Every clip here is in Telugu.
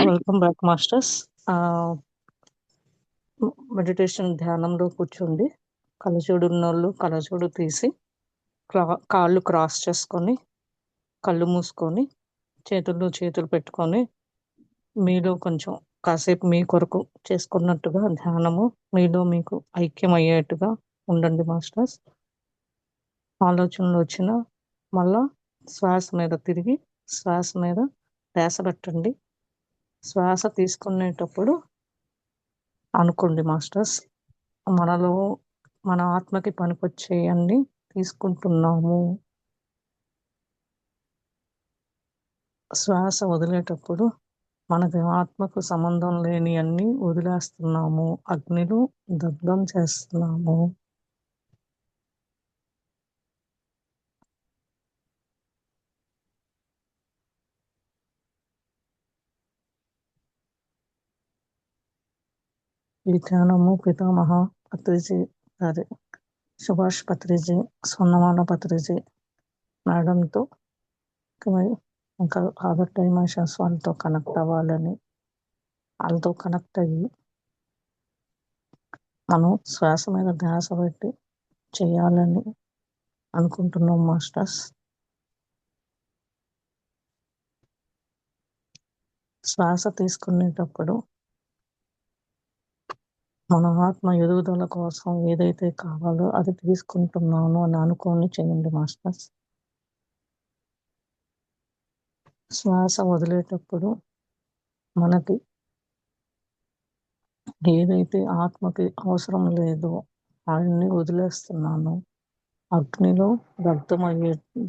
Welcome back masters. మెడిటేషన్ ధ్యానంలో కూర్చోండి. కళ్ళజోడు ఉన్నోళ్ళు కళ్ళజోడు తీసి కాళ్ళు క్రాస్ చేసుకొని కళ్ళు మూసుకొని చేతుల్లో చేతులు పెట్టుకొని మీలో కొంచెం కాసేపు మీ కొరకు చేసుకున్నట్టుగా ధ్యానము మీలో మీకు ఐక్యమయ్యేట్టుగా ఉండండి మాస్టర్స్. ఆలోచనలు వచ్చినా మళ్ళా శ్వాస మీద తిరిగి శ్వాస మీద ధ్యాస పెట్టండి. శ్వాస తీసుకునేటప్పుడు అనుకోండి మాస్టర్స్, మనలో మన ఆత్మకి పనికొచ్చే అన్ని తీసుకుంటున్నాము. శ్వాస వదిలేటప్పుడు మనకి ఆత్మకు సంబంధం లేని అన్ని వదిలేస్తున్నాము, అగ్నిలో దగ్ధం చేస్తున్నాము. ఈ ధ్యానము పితామహ పత్రిజీ గారి, సుభాష్ పత్రిజీ, స్వర్ణమాల పత్రిజీ మేడంతో ఇంకా ఆదర్ డైమెన్షన్స్ వాళ్ళతో కనెక్ట్ అవ్వాలని, వాళ్ళతో కనెక్ట్ అయ్యి మనం శ్వాస మీద ధ్యాస పెట్టి చేయాలని అనుకుంటున్నాం మాస్టర్స్. శ్వాస తీసుకునేటప్పుడు మన ఆత్మ ఎదుగుదల కోసం ఏదైతే కావాలో అది తీసుకుంటున్నాను అని అనుకోని చేయండి మాస్టర్స్. శ్వాస వదిలేటప్పుడు మనకి ఏదైతే ఆత్మకి అవసరం లేదో అవన్నీ వదిలేస్తున్నాను, అగ్నిలో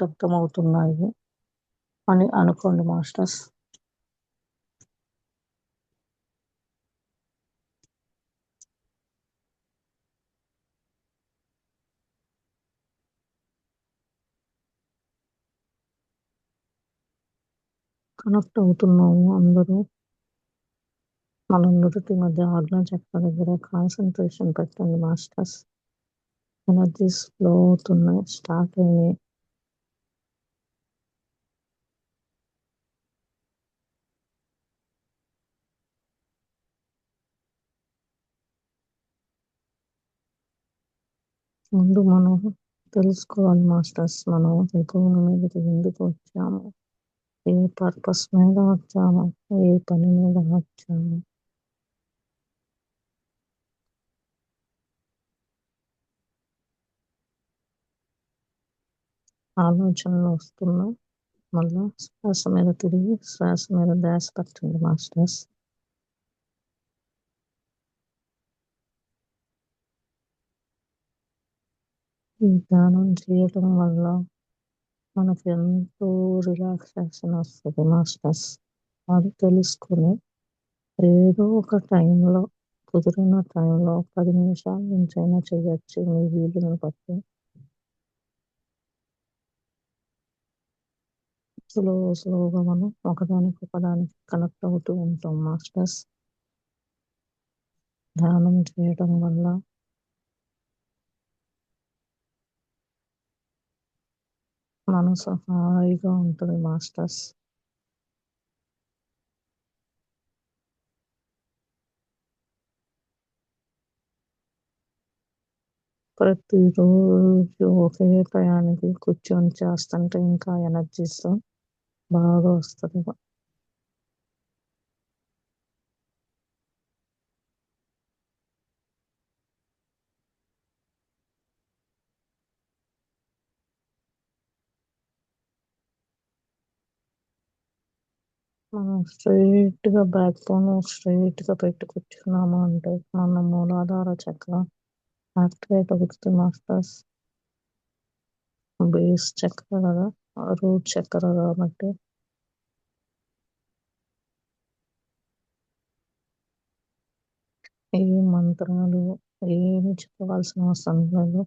దగ్ధమవుతున్నాయి అని అనుకోండి మాస్టర్స్. కనెక్ట్ అవుతున్నాము అందరూ. మన నుదుటి మధ్య ఆజ్ఞా చక్ర దగ్గర కాన్సన్ట్రేషన్ పెట్టండి మాస్టర్స్. ఎనర్జీస్ ఫ్లో అవుతున్నాయి, స్టార్ట్ అయినాయి. ముందు మనం తెలుసుకోవాలి మాస్టర్స్, మనం ఈ భూమి మీదకి ఎందుకు వచ్చాము, ఏ పర్పస్ మీద వచ్చాము, ఏ పని మీద వచ్చాము. ఆలోచనలు వస్తున్నా మళ్ళా శ్వాస మీద తిరిగి శ్వాస మీద ధ్యాస పెట్టండి మాస్టర్స్. ఈ ధ్యానం చేయటం వల్ల మనకి ఎంతో రిలాక్సేషన్ వస్తుంది మాస్టర్స్. అది తెలుసుకుని ఏదో ఒక టైంలో, కుదిరిన టైంలో 10 నిమిషాల నుంచి అయినా చేయొచ్చు మీ వీలుని బట్టి. స్లోగా మనం ఒకదానికి కనెక్ట్ అవుతూ ఉంటాం మాస్టర్స్. ధ్యానం చేయడం వల్ల మనసు హాయిగా ఉంటుంది మాస్టర్స్. ప్రతిరోజు ఒకే టయానికి కూర్చొని చేస్తుంటే ఇంకా ఎనర్జీస్ బాగా వస్తుంది. మనం స్ట్రైట్గా బ్యాక్ బోన్ స్ట్రైట్గా పెట్టి కూర్చున్నాము అంటే మన మూలాధార చక్ర యాక్టివేట్ అవుతుంది మాస్టర్స్. బేస్ చక్ర కదా, రూట్ చక్ర కాబట్టి ఏ మంత్రాలు ఏమి చెప్పవలసిన అవసరం లేదు.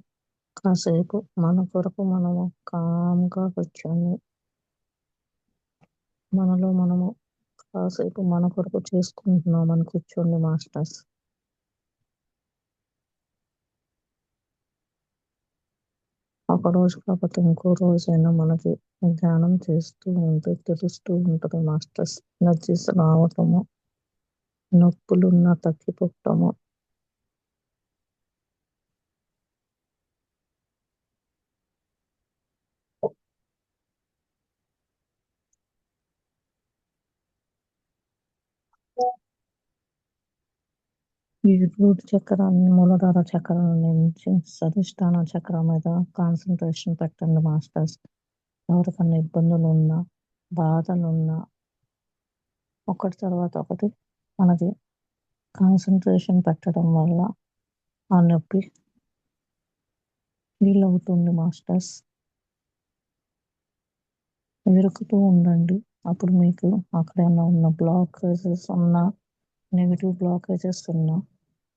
కాసేపు మన కొరకు మనము కామ్గా కూర్చొని మనలో మనము కాసేపు మన కొరకు చేసుకుంటున్నాం అని కూర్చోండి మాస్టర్స్. ఒక రోజు కాకపోతే ఇంకో రోజైనా మనకి ధ్యానం చేస్తూ ఉంటే తెలుస్తూ ఉంటుంది మాస్టర్స్, ఎనర్జీస్ రావటము. నొప్పులున్నా తగ్గిపోవటము. ఈ రూట్ చక్రాన్ని, మూలాధార చక్రం నుంచి స్వాదిష్టాన చక్రం మీద కాన్సంట్రేషన్ పెట్టండి మాస్టర్స్. ఎవరికన్నా ఇబ్బందులున్నా, బాధలున్నా ఒకటి తర్వాత ఒకటి మనకి కాన్సంట్రేషన్ పెట్టడం వల్ల ఆ నొప్పి వీలవుతుంది మాస్టర్స్. వెతుకుతూ ఉండండి. అప్పుడు మీకు అక్కడ ఏమైనా ఉన్న బ్లాకేజెస్ ఉన్నా, నెగిటివ్ బ్లాకేజెస్ ఉన్నా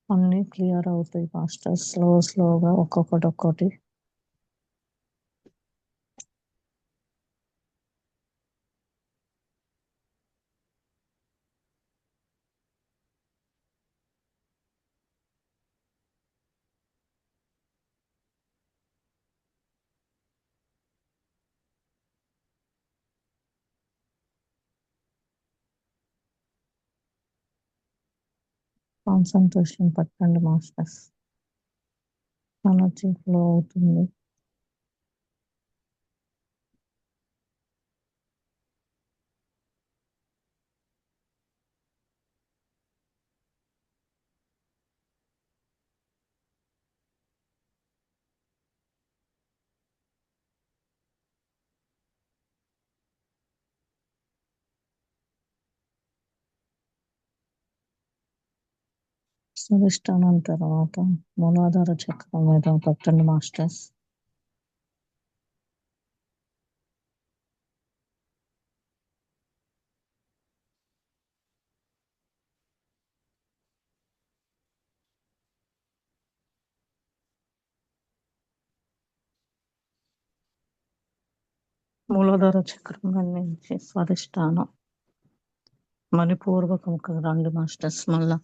అన్నీ క్లియర్ అవుతాయి మాస్టర్స్. స్లోగా ఒక్కొక్కటి. కాన్సంట్రేషన్ పెట్టండి మాస్టర్స్. ఎనర్జీ ఫ్లో అవుతుంది. స్వాదిష్టానం తర్వాత మూలాధార చక్రం మీద పెట్టండి మాస్టర్స్. మూలాధార చక్రం నుంచి స్వాదిష్టానం మణిపూర్వకంగా రండి మాస్టర్స్. మళ్ళా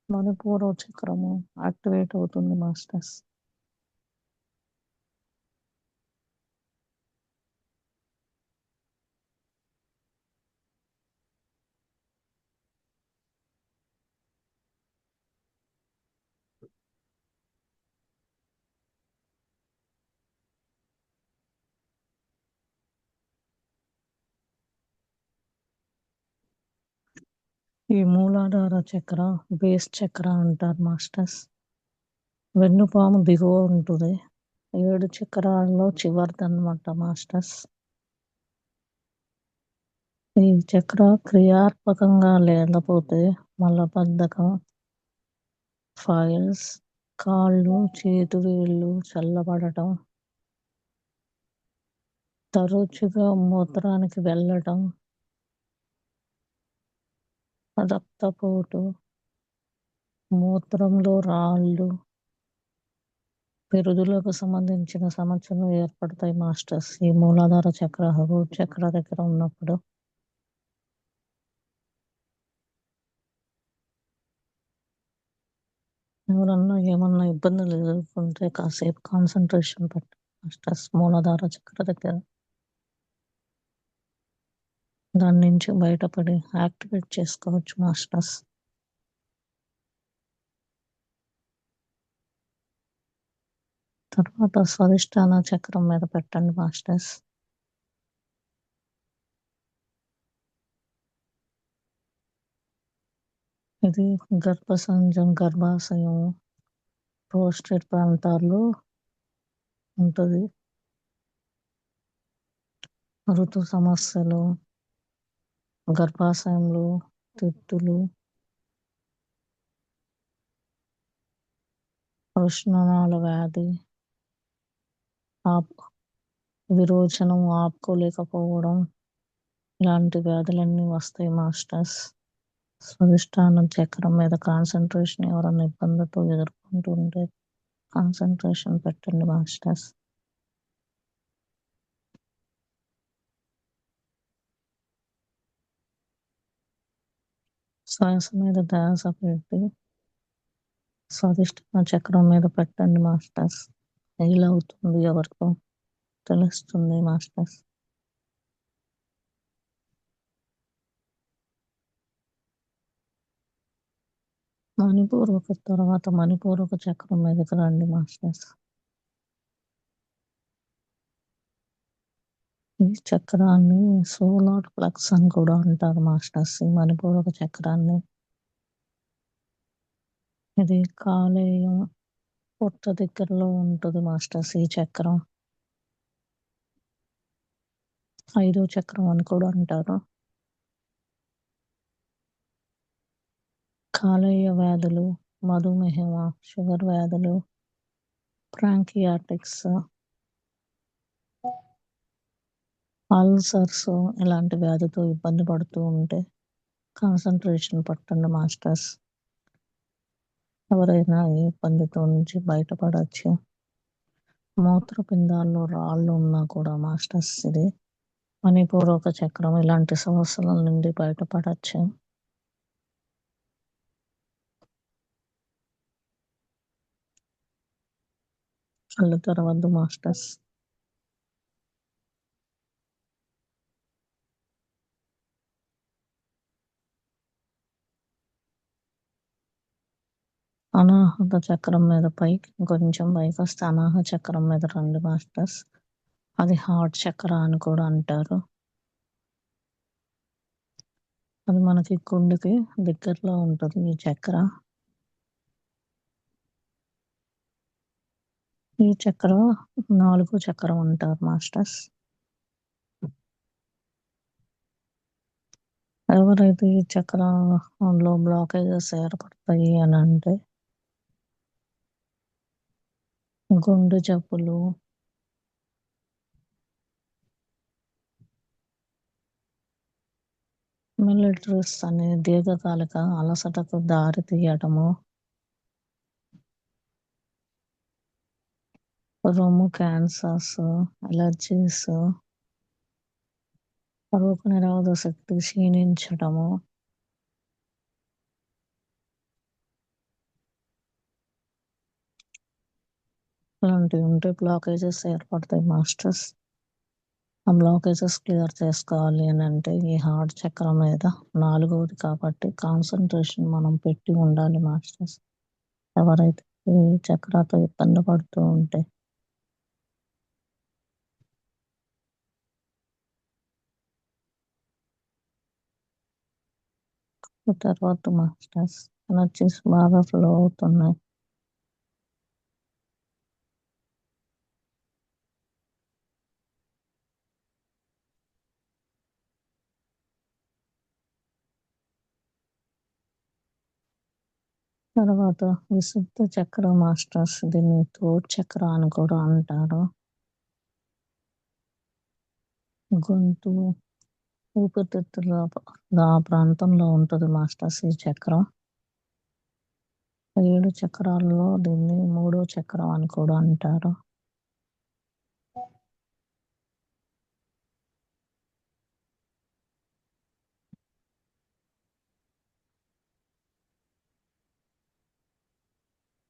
మణిపూర్వ చక్రము యాక్టివేట్ అవుతుంది మాస్టర్స్. ఈ మూలాధార చక్ర బేస్ చక్ర అంటారు మాస్టర్స్. వెన్నుపాము దిగువ ఉంటుంది. 7 చక్రాల్లో చివరిదన్నమాట మాస్టర్స్. ఈ చక్ర క్రియాత్మకంగా లేకపోతే మలబద్ధకం, ఫైల్స్, కాళ్ళు చేతు వేళ్ళు చల్లబడటం, తరచుగా మూత్రానికి వెళ్ళటం, రక్తపోటు, మూత్రంలో రాళ్ళు, పెరుగుదలకు సంబంధించిన సమస్యలు ఏర్పడతాయి మాస్టర్స్. ఈ మూలాధార చక్ర రూట్ చక్ర దగ్గర ఉన్నప్పుడు ఎవరన్నా ఏమన్నా ఇబ్బందులు ఎదుర్కొంటే కాసేపు కాన్సంట్రేషన్ పెట్టండి మాస్టర్స్ మూలాధార చక్ర దగ్గర. దాని నుంచి బయటపడి యాక్టివేట్ చేసుకోవచ్చు మాస్టర్స్. తర్వాత స్వాదిష్టాన చక్రం మీద పెట్టండి మాస్టర్స్. ఇది గర్భసంచం, గర్భాశయం, ప్రోస్టేట్ ప్రాంతాల్లో ఉంటుంది. ఋతు సమస్యలు, గర్భాశయంలో తిత్తులు, వృషణాల వ్యాధి, విరోచనం ఆపుకోలేకపోవడం, ఇలాంటి వ్యాధులన్నీ వస్తాయి మాస్టర్స్. స్వాదిష్టాన చక్రం మీద కాన్సంట్రేషన్ ఎవరైనా ఇబ్బందితో ఎదుర్కొంటుంటే కాన్సంట్రేషన్ పెట్టండి మాస్టర్స్. శ్వాస మీద ధ్యాస పెట్టి స్వాదిష్టాన చక్రం మీద పెట్టండి మాస్టర్స్. హీల్ అవుతుంది, ఎవరికో తెలుస్తుంది మాస్టర్స్. హానిపూర్వక తర్వాత మణిపూరక చక్రం మీదకి రండి మాస్టర్స్. ఈ చక్రాన్ని సోలార్ ప్లక్స్ అని కూడా అంటారు మాస్టర్స్. ఈ మణిపూరక చక్రాన్ని ఇది కాలేయం పొట్ట దగ్గరలో ఉంటుంది మాస్టర్స్. ఈ చక్రం 5వ చక్రం అని కూడా అంటారు. కాలేయ వ్యాధులు, మధుమేహం, షుగర్ వ్యాధులు, బ్రాంకియాటిక్స్, అల్సర్స్ ఇలాంటి వ్యాధితో ఇబ్బంది పడుతూ ఉంటే కాన్సన్ట్రేషన్ పట్టండి మాస్టర్స్. ఎవరైనా ఈ ఇబ్బందితో నుంచి బయటపడవచ్చు. మూత్రపిండాల్లో రాళ్ళు ఉన్నా కూడా మాస్టర్స్ ఇది మణిపూరక చక్రం ఇలాంటి సమస్యల నుండి బయటపడచ్చు. కళ్ళు తెరవద్దు మాస్టర్స్. అనాహత చక్రం మీద పైకి కొంచెం పైకి వస్తే అనాహ చక్రం మీద రండి మాస్టర్స్. అది హార్ట్ చక్ర అని కూడా అంటారు. అది మనకి గుండెకి దగ్గరలో ఉంటుంది ఈ చక్ర. ఈ చక్ర 4వ చక్రం అంటారు మాస్టర్స్. ఎవరైతే ఈ చక్రంలో బ్లాకేజెస్ ఏర్పడతాయి అని అంటే గుండె జబ్బులు, మిలిటరీస్ అనే దీర్ఘకాలిక అలసటకు దారి తీయటము, రొమ్ము క్యాన్సర్స్, ఎలర్జీస్, రోగ నిరోధక శక్తి క్షీణించటము, ఇలాంటివి ఉంటే బ్లాకేజెస్ ఏర్పడతాయి మాస్టర్స్. ఆ బ్లాకేజెస్ క్లియర్ చేసుకోవాలి అని అంటే ఈ హార్ట్ చక్రం మీద 4వది కాబట్టి కాన్సన్ట్రేషన్ మనం పెట్టి ఉండాలి మాస్టర్స్. ఎవరైతే ఈ చక్రాతో ఇబ్బంది పడుతూ ఉంటే తర్వాత మాస్టర్స్ ఎనర్జీస్ బాగా ఫ్లో అవుతున్నాయి. తర్వాత విశుద్ధ చక్ర మాస్టర్స్, దీన్ని థ్రోట్ చక్ర అని కూడా అంటారు. గొంతు, ఊపిరితిత్తుల ఆ ప్రాంతంలో ఉంటుంది మాస్టర్స్ ఈ చక్రం. 7 చక్రాల్లో దీన్ని 3వ చక్రం అని కూడా అంటారు.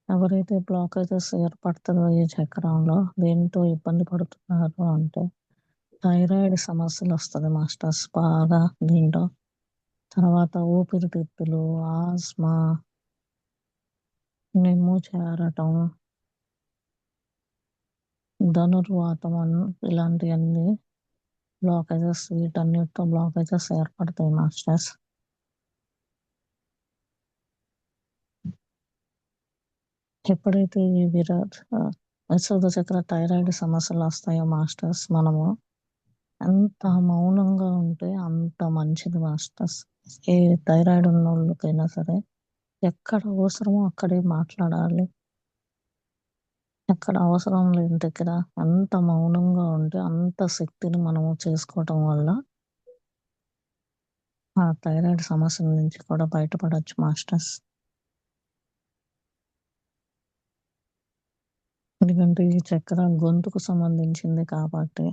ఎవరైతే బ్లాకేజెస్ ఏర్పడుతుందో ఈ చక్రంలో దేనితో ఇబ్బంది పడుతున్నారు అంటే థైరాయిడ్ సమస్యలు వస్తుంది మాస్టర్స్ బాగా దీంట్లో. తర్వాత ఊపిరితిత్తులు, ఆస్మా, నిమ్ము చేరటం, ధనుర్వాతం ఇలాంటివన్నీ బ్లాకేజెస్, వీటన్నిటితో బ్లాకేజెస్ ఏర్పడతాయి మాస్టర్స్. ఎప్పుడైతే ఈ విశుద్ధ చక్ర థైరాయిడ్ సమస్యలు వస్తాయో మాస్టర్స్ మనము ఎంత మౌనంగా ఉంటే అంత మంచిది మాస్టర్స్. ఏ థైరాయిడ్ ఉన్న వాళ్ళకైనా సరే ఎక్కడ అవసరమో అక్కడే మాట్లాడాలి. ఎక్కడ అవసరం లేని దగ్గర అంత మౌనంగా ఉంటే అంత శక్తిని మనము చేసుకోవటం వల్ల ఆ థైరాయిడ్ సమస్యల నుంచి కూడా బయటపడవచ్చు మాస్టర్స్. ఎందుకంటే ఈ చక్ర గొంతుకు సంబంధించింది కాబట్టి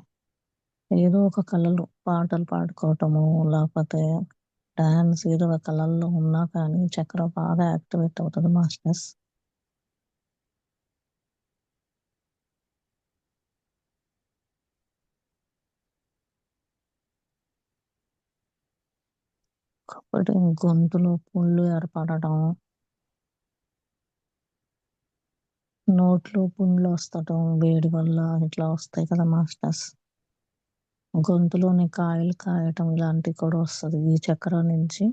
ఏదో ఒక కళలు పాటలు పాడుకోవటము లేకపోతే డాన్స్ ఏదో ఒక కళల్లో ఉన్నా కానీ చక్ర బాగా యాక్టివేట్ అవుతుంది మాస్టర్స్. కాబట్టి గొంతులో పుళ్ళు ఏర్పడటం, నోట్లో పుండ్లు వస్తటం వేడి వల్ల ఇట్లా వస్తాయి కదా మాస్టర్స్. గొంతులోని కాయలు కాయటం ఇలాంటివి కూడా వస్తుంది ఈ చక్కెర నుంచి.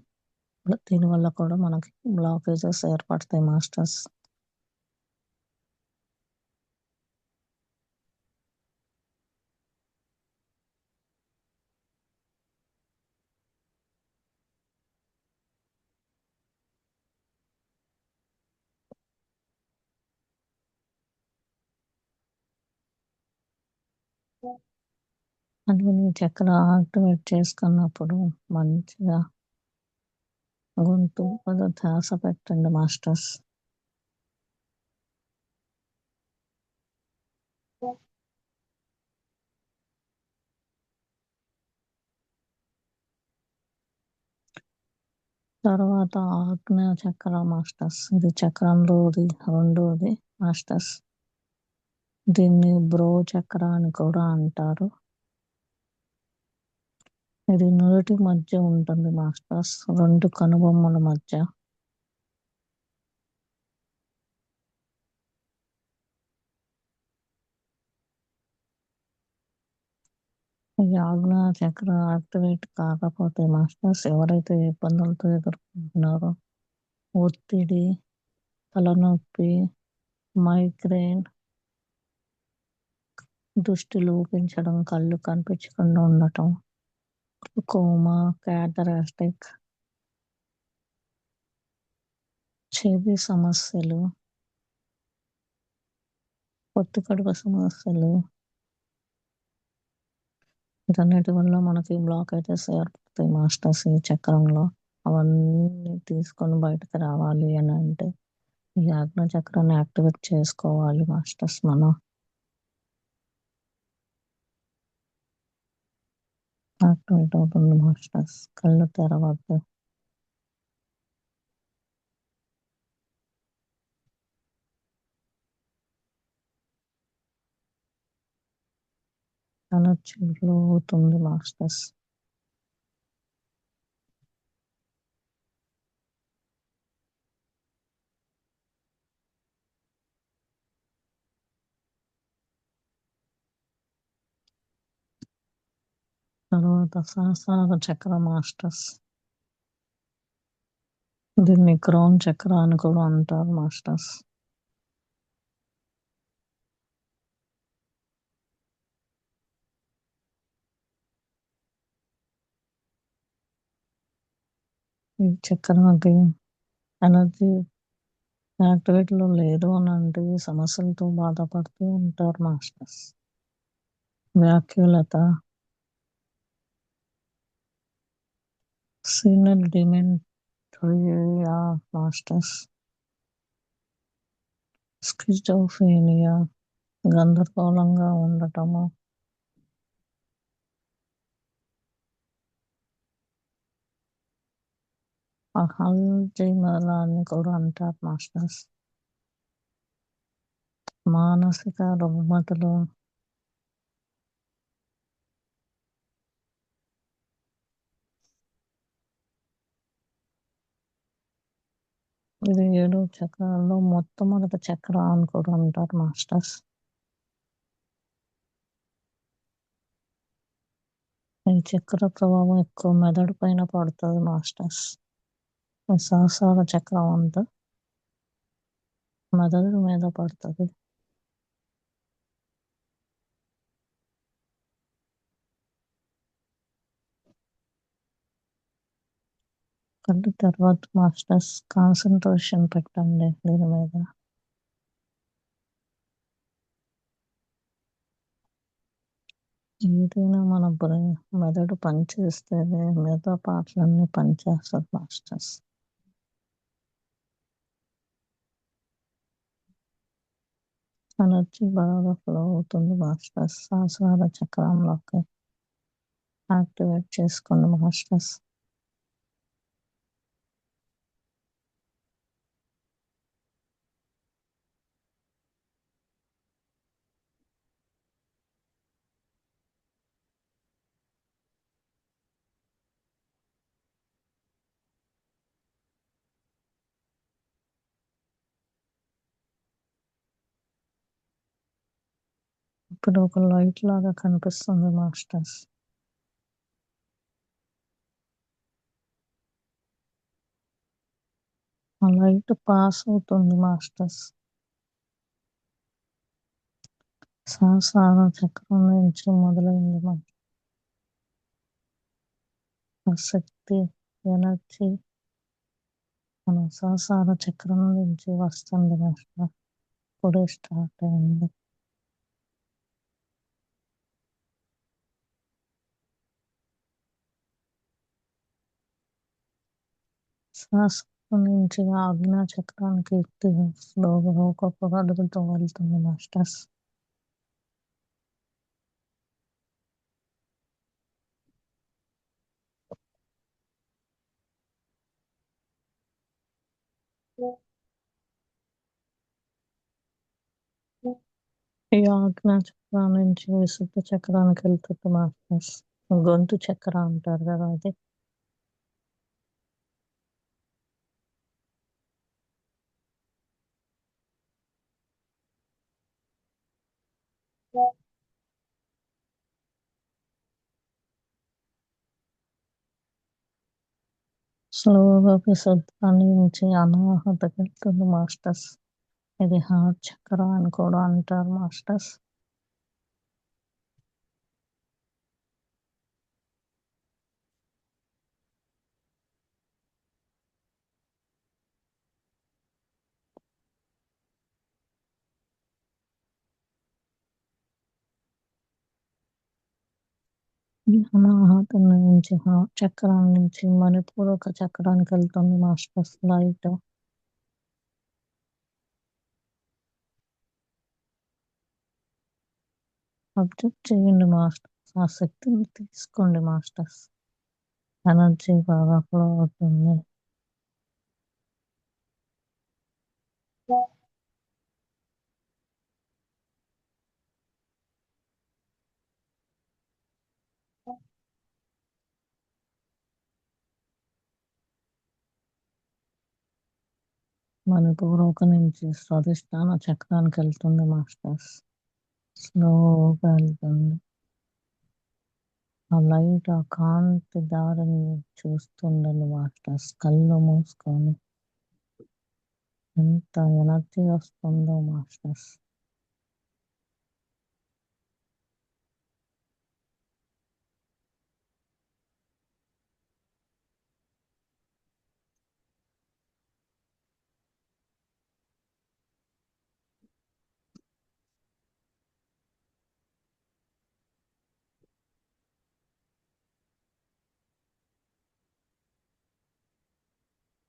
దీనివల్ల కూడా మనకి బ్లాకేజెస్ ఏర్పడతాయి మాస్టర్స్. అందుకని చక్కెర యాక్టివేట్ చేసుకున్నప్పుడు మంచిగా గొంతు కొద్దిగా ధ్యాస పెట్టండి మాస్టర్స్. తర్వాత ఆగ్నేయ చక్ర మాస్టర్స్. ఇది చక్రంలోది రెండోది మాస్టర్స్. దీన్ని బ్రో చక్ర అని కూడా అంటారు. ఇది నుదుటి మధ్య ఉంటుంది మాస్టర్స్, రెండు కనుబొమ్మల మధ్య. ఈ ఆగ్నేయ చక్ర యాక్టివేట్ కాకపోతే మాస్టర్స్, ఎవరైతే ఇబ్బందులతో ఎదుర్కొంటున్నారో ఒత్తిడి, తలనొప్పి, మైగ్రేన్, దృష్టి లోపించడం, కళ్ళు కనిపించకుండా ఉండటం, గ్లూకోమా, క్యాటరాక్టిక్, చెవి సమస్యలు, పొత్తి కడుపు సమస్యలు, వీటన్నిటి వల్ల మనకి బ్లాకేజెస్ ఏర్పడతాయి మాస్టర్స్ ఈ చక్రంలో. అవన్నీ తీసుకొని బయటకు రావాలి అని అంటే ఈ ఆజ్ఞా చక్రాన్ని యాక్టివేట్ చేసుకోవాలి మాస్టర్స్ మనం. యాక్టివేట్ అవుతుంది మాస్టర్స్. కళ్ళు తెరవద్దు. ఎనర్జీ ఫ్లో అవుతుంది మాస్టర్స్. తర్వాత సహస్రార చక్ర మాస్టర్స్. దీన్ని క్రౌన్ చక్ర అని కూడా అంటారు మాస్టర్స్. ఈ చక్రానికి ఎనర్జీ యాక్టివేట్లో లేదు అని అంటే సమస్యలతో బాధపడుతూ ఉంటారు మాస్టర్స్. వ్యాఖ్యలత, సీనియర్ డిమెంటరియా మాస్టర్స్, స్కిజోఫ్రేనియా, గందరగోళంగా ఉండటము, అల్జైమర్ అని కూడా అంటారు మాస్టర్స్. మానసిక రుగ్మతలు, ఇది 7 చక్రాల్లో మొట్టమొదటి చక్ర అని కూడా అంటారు మాస్టర్స్. ఈ చక్ర ప్రభావం ఎక్కువ మెదడు పైన పడుతుంది మాస్టర్స్. ఈ సహస్రార చక్రం అంతా మెదడు మీద పడుతుంది. కళ్ళు తర్వాత మాస్టర్స్ కాన్సన్ట్రేషన్ పెట్టండి దీని మీద. ఏదైనా మన బ్రెయిన్ మెదడు పనిచేస్తేనే మిగతా పాటలన్నీ పనిచేస్తుంది మాస్టర్స్. ఎనర్జీ బాగా ఫ్లో అవుతుంది మాస్టర్స్. సహస్రార చక్రంలోకి యాక్టివేట్ చేసుకోండి మాస్టర్స్. ఇప్పుడు ఒక లైట్ లాగా కనిపిస్తుంది మాస్టర్స్. ఆ లైట్ పాస్ అవుతుంది మాస్టర్స్. సహస్రార చక్రం నుంచి మొదలైంది ఆ శక్తి, ఎనర్జీ మన సహస్రార చక్రం నుంచి వస్తుంది మాస్టర్. ఇప్పుడే స్టార్ట్ అయింది. సహస్రం నుంచి ఆజ్ఞా చక్రానికి స్లోగా ఒక్కొక్క అడుగుతో వెళ్తుంది మాస్టర్స్. ఈ ఆజ్ఞా చక్రం నుంచి విశుద్ధ చక్రానికి వెళ్తుంది మాస్టర్స్. గొంతు చక్ర అంటారు కదా అది. స్లోగా విశుద్ధాన్ని నుంచి అనాహతకి వెళ్తుంది మాస్టర్స్. ఇది హార్ట్ చక్ర అని కూడా అంటారు మాస్టర్స్. ఈ అనాహతం నుంచి హార్ట్ చక్రం నుంచి మణిపూరక చక్రానికి వెళ్తుంది మాస్టర్స్ లైట్. అబ్జర్వ్ చేయండి మాస్టర్స్. ఆ శక్తిని తీసుకోండి మాస్టర్స్. ఎనర్జీ బాగా ఫ్లో అవుతుంది. మణిపూరక నుంచి స్వాదిష్టాన చక్రానికి వెళ్తుంది మాస్టర్స్. స్లోగా వెళ్తుంది. ఆ లైట్, ఆ కాంతి దారిని చూస్తుండండి మాస్టర్స్. కళ్ళు మూసుకొని ఎంత ఎనర్జీ వస్తుందో మాస్టర్స్.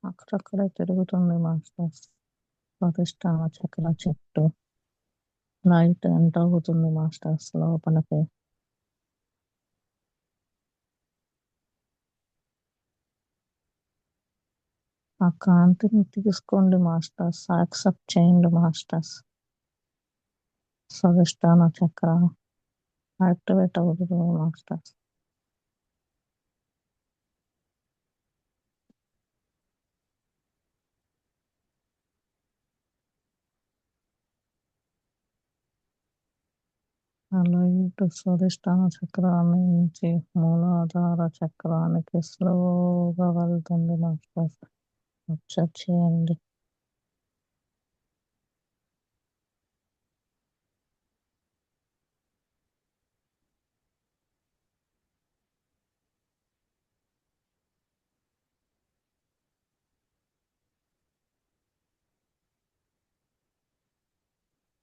అక్కడక్కడే తిరుగుతుంది మాస్టర్స్. స్వాదిష్టాన చక్ర చుట్టూ లైట్ ఎంటర్ అవుతుంది మాస్టర్స్ లోపలికి. ఆ కాంతిని తీసుకోండి మాస్టర్స్. యాక్సెప్ట్ చేయండి మాస్టర్స్. స్వాదిష్టాన చక్ర యాక్టివేట్ అవుతుంది మాస్టర్స్. ఆ లైట్ స్వాదిష్టాన చక్రాన్ని నుంచి మూలాధార చక్రానికి స్లోగా వెళ్తుంది మాస్టర్స్. అబ్జర్వ్ చేయండి.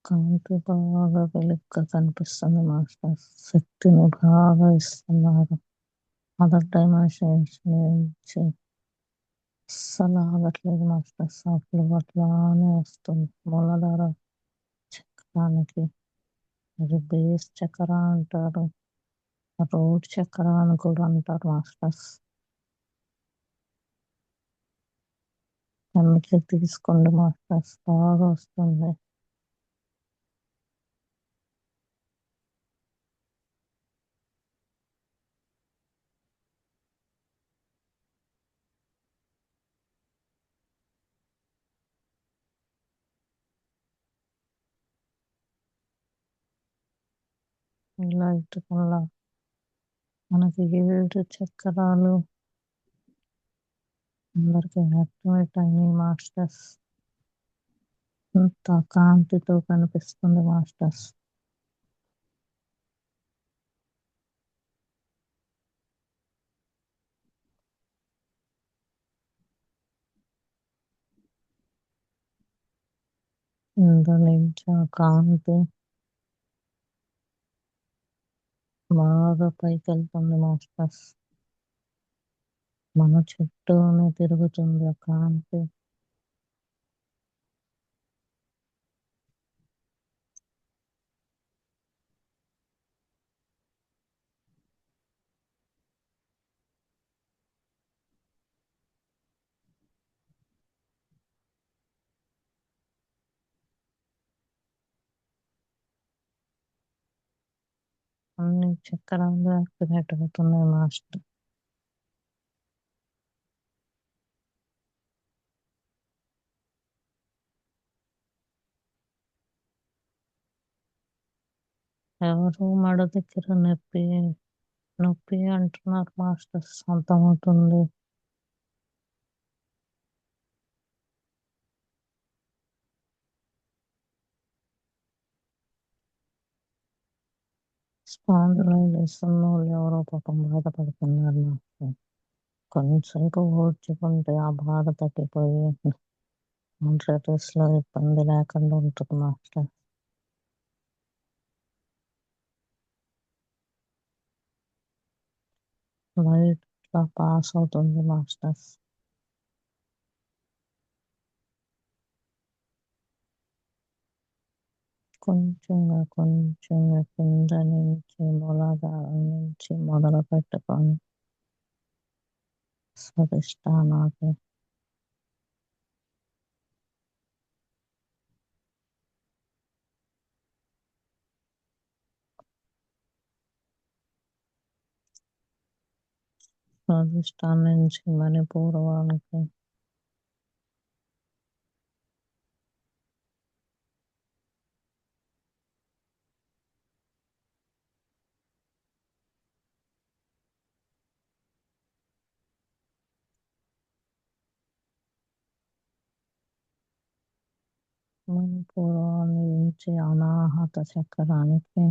కాంతి బాగా వెలుగ్గా కనిపిస్తుంది మాస్టర్స్. శక్తిని బాగా ఇస్తున్నారు. అదర్ డైమెన్షన్స్ నుంచి అస్సలు ఆగట్లేదు మాస్టర్స్. ఆ ఫ్లో అట్లానే వస్తుంది. మూలాధార చక్రానికి ఇది బేస్ చక్ర అంటారు. రోడ్ చక్ర అని కూడా అంటారు మాస్టర్స్. ఎనర్జీ తీసుకోండి మాస్టర్స్. బాగా వస్తుంది. ఈ లైట్ వల్ల మనకి 7 చక్రాలు అందరికి యాక్టివేట్ అయినాయి మాస్టర్స్. ఇంత కాంతితో కనిపిస్తుంది మాస్టర్స్. ఇందు నుంచి ఆ కాంతి బాగా పైకి వెళ్తుంది మాస్టర్స్. మన చుట్టూనే తిరుగుతుంది ఆ కాంతి. అన్ని చక్రాలు యాక్టివేట్ అవుతున్నాయి మాస్టర్. ఎవరు మడ దగ్గర నొప్పి నొప్పి అంటున్నారు మాస్టర్స్. అర్థమవుతుంది. స్పాండిలైటిస్ ఉన్న వాళ్ళు ఎవరో పాపం బాధపడుతున్నారు మాస్టర్. కొంచెంసేపు ఓర్చుకుంటే ఆ బాధ తగ్గిపోయి లో ఇబ్బంది లేకుండా ఉంటుంది మాస్టర్. లైట్ ఇట్లా పాస్ అవుతుంది మాస్టర్స్. కొంచెంగా కొంచెంగా కింద నుంచి మూలాధారం నుంచి మొదలు పెట్టుకొని స్వధిష్టానానికి స్వధిష్టానం నుంచి మణిపూర్వానికి మణిపూర్వాన్ని నుంచి అనాహత చక్రానికి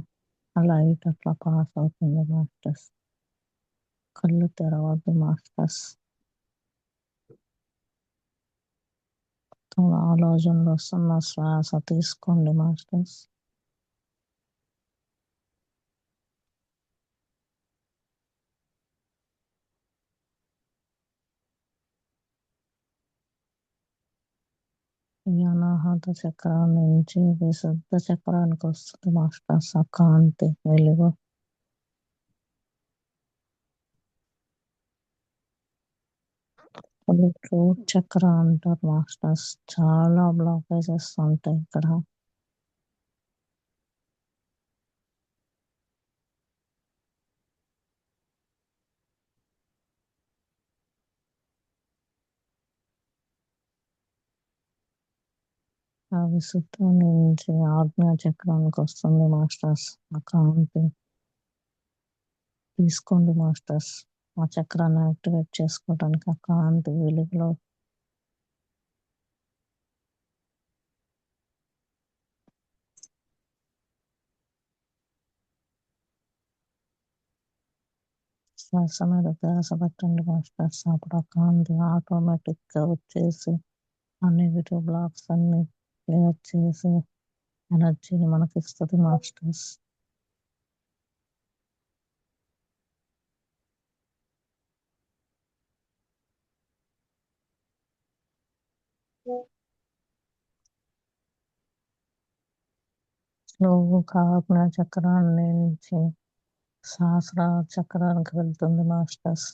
ఆ లైట్ అట్లా పాస్ అవుతుంది మాస్టర్స్. కళ్ళు తెరవద్దు మాస్టర్స్. ఆలోచనలు వస్తున్న శ్వాస తీసుకోండి మాస్టర్స్. ఈ అనాహత చక్రం నుంచి విశుద్ధ చక్రానికి వస్తుంది మాస్టర్స్ ఆ కాంతి వెలుగు. ఫ్రూట్ చక్ర అంటారు మాస్టర్స్. చాలా బ్లాకేజెస్ ఉంటాయి ఇక్కడ. ఆ విశుద్ధం నుంచి ఆజ్ఞా చక్రానికి వస్తుంది మాస్టర్స్ ఆ కాంతి. తీసుకోండి మాస్టర్స్. ఆ చక్రాన్ని యాక్టివేట్ చేసుకోవడానికి ఆ కాంతి వెలుగులో శ్వాస మీద ధ్యాస పెట్టండి మాస్టర్స్. అప్పుడు ఆ కాంతి ఆటోమేటిక్ గా వచ్చేసి ఆ నెగిటివ్ బ్లాక్స్ అన్ని క్లియర్ చేసి ఎనర్జీని మనకి ఇస్తుంది మాస్టర్స్. స్లోగా ఆజ్ఞా చక్రాన్ని నుంచి సహస్ర చక్రానికి వెళ్తుంది మాస్టర్స్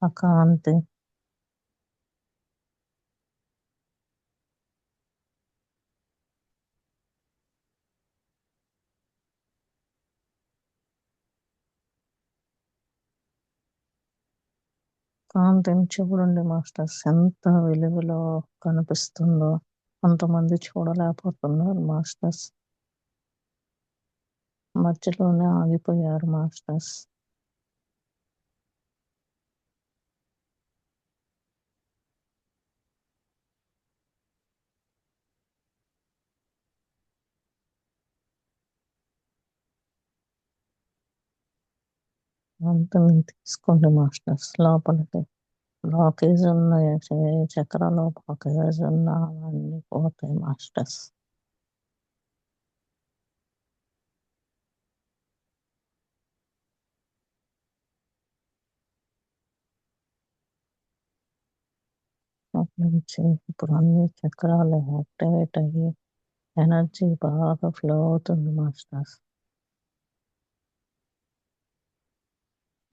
ఆ కాంతి. కాంతిని చూడండి మాస్టర్స్ ఎంత వెలుగులో కనిపిస్తుందో. కొంతమంది చూడలేకపోతున్నారు మాస్టర్స్. మధ్యలోనే ఆగిపోయారు మాస్టర్స్. అంతని తీసుకోండి మాస్టర్స్ లోపలికి. బ్లాకేజ్ ఉన్న చక్రాలో బ్లాకేజ్ ఉన్న అవన్నీ పోతాయి మాస్టర్స్. అప్పటి నుంచి ఇప్పుడు అన్ని చక్రాలు యాక్టివేట్ అయ్యి ఎనర్జీ బాగా ఫ్లో అవుతుంది మాస్టర్స్.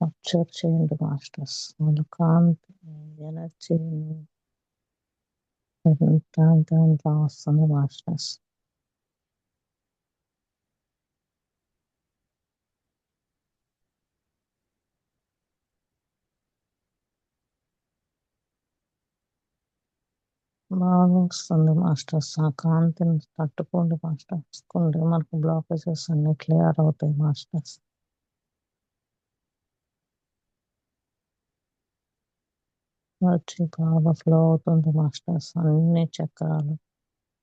అబ్జర్వ్ చేయండి మాస్టర్స్. వాళ్ళ కాంతి ఎనర్జీని ఎంత వస్తుంది మాస్టర్స్. బాగా వస్తుంది మాస్టర్స్. ఆ కాంతిని తట్టుకోండి మాస్టర్స్. కొన్ని మనకు బ్లాకేజెస్ అన్ని క్లియర్ అవుతాయి మాస్టర్స్. వచ్చి బాగా ఫ్లో అవుతుంది మాస్టర్స్. అన్ని చక్రాలు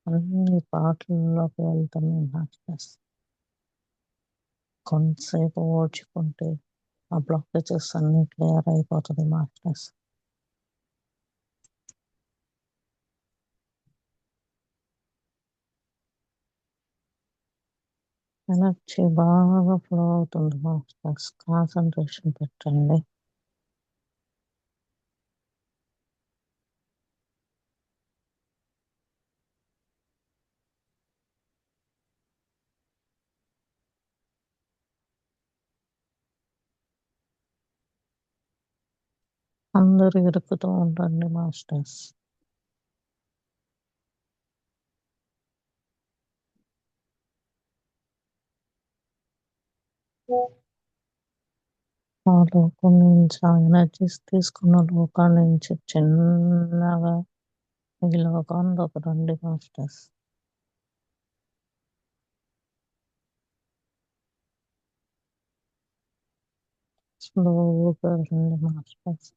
అన్ని పాటలలోకి వెళ్తున్నాయి మాస్టర్స్. కొంతసేపు ఓడ్చుకుంటే ఆ బ్లాకేజెస్ అన్ని క్లియర్ అయిపోతుంది మాస్టర్స్. ఎనర్జీ బాగా ఫ్లో అవుతుంది మాస్టర్స్. కాన్సన్ట్రేషన్ పెట్టండి. అందరూ ఇరుకుతూ ఉండండి మాస్టర్స్. ఆ లోకం నుంచి ఆ ఎనర్జీస్ తీసుకున్న లోకం నుంచి చిన్నగా ఈ లోకంలోకి రండి మాస్టర్స్. స్లోగా రండి మాస్టర్స్.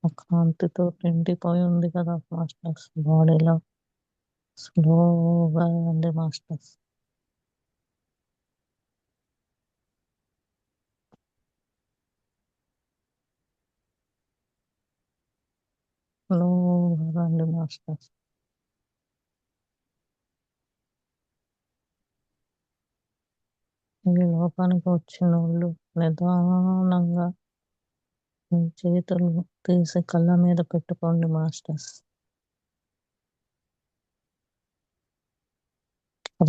ఆ కాంతితో నిండిపోయి ఉంది కదా మాస్టర్స్ బాడీలో. స్లోగా రండి మాస్టర్స్. స్లోగా రండి మాస్టర్స్. ఈ లోకానికి వచ్చిన వాళ్ళు నిదానంగా మీ చేతులు తీసి కళ్ళ మీద పెట్టుకోండి మాస్టర్స్.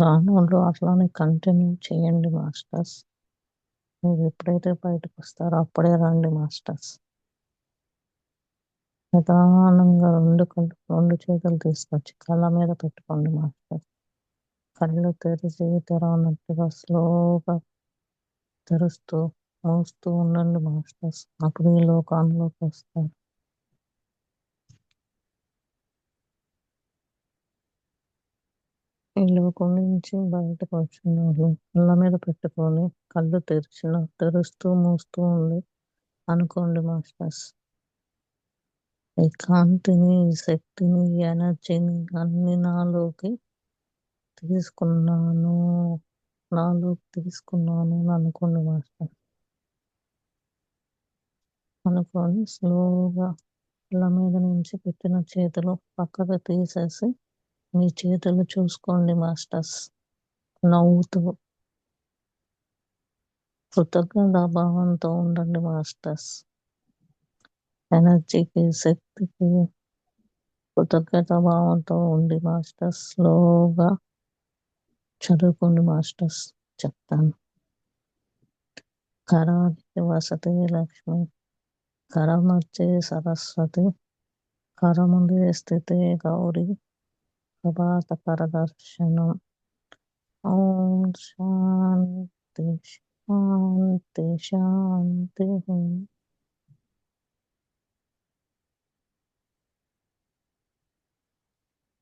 రానోళ్ళు అట్లానే కంటిన్యూ చేయండి మాస్టర్స్. మీరు ఎప్పుడైతే బయటకు వస్తారో అప్పుడే రండి మాస్టర్స్. నిదానంగా రెండు చేతులు తీసుకొచ్చి కళ్ళ మీద పెట్టుకోండి మాస్టర్స్. కళ్ళు తెరిచి తెరవనట్టుగా స్లోగా తెరుస్తూ మూస్తూ ఉండండి మాస్టర్స్. అప్పుడు ఈ లోకంలోకి వస్తారు. ఈ లోకం నుంచి బయటకు వచ్చిన వాళ్ళు కళ్ళ మీద పెట్టుకొని కళ్ళు తెరుస్తూ మూస్తూ ఉంది అనుకోండి మాస్టర్స్. ఈ కాంతిని, ఈ శక్తిని, ఈ ఎనర్జీని అన్ని తీసుకున్నాను నాలోకి తీసుకున్నాను అని అనుకోండి మాస్టర్. అనుకొని స్లోగా కళ్ళ మీద నుంచి పెట్టిన చేతులు పక్కకు తీసేసి మీ చేతులు చూసుకోండి మాస్టర్స్. నవ్వుతూ కృతజ్ఞత భావంతో ఉండండి మాస్టర్స్. ఎనర్జీకి, శక్తికి కృతజ్ఞత భావంతో ఉండి మాస్టర్స్. స్లోగా చదువుకోండి మాస్టర్స్. చెప్తాను. కరానికి వసతి లక్ష్మి, కరమర్చే సరస్వతి, కరముందే స్థితే గౌరీ, ప్రభాతకర దర్శనం. ఓం శాంతి శాంతి శాంతి.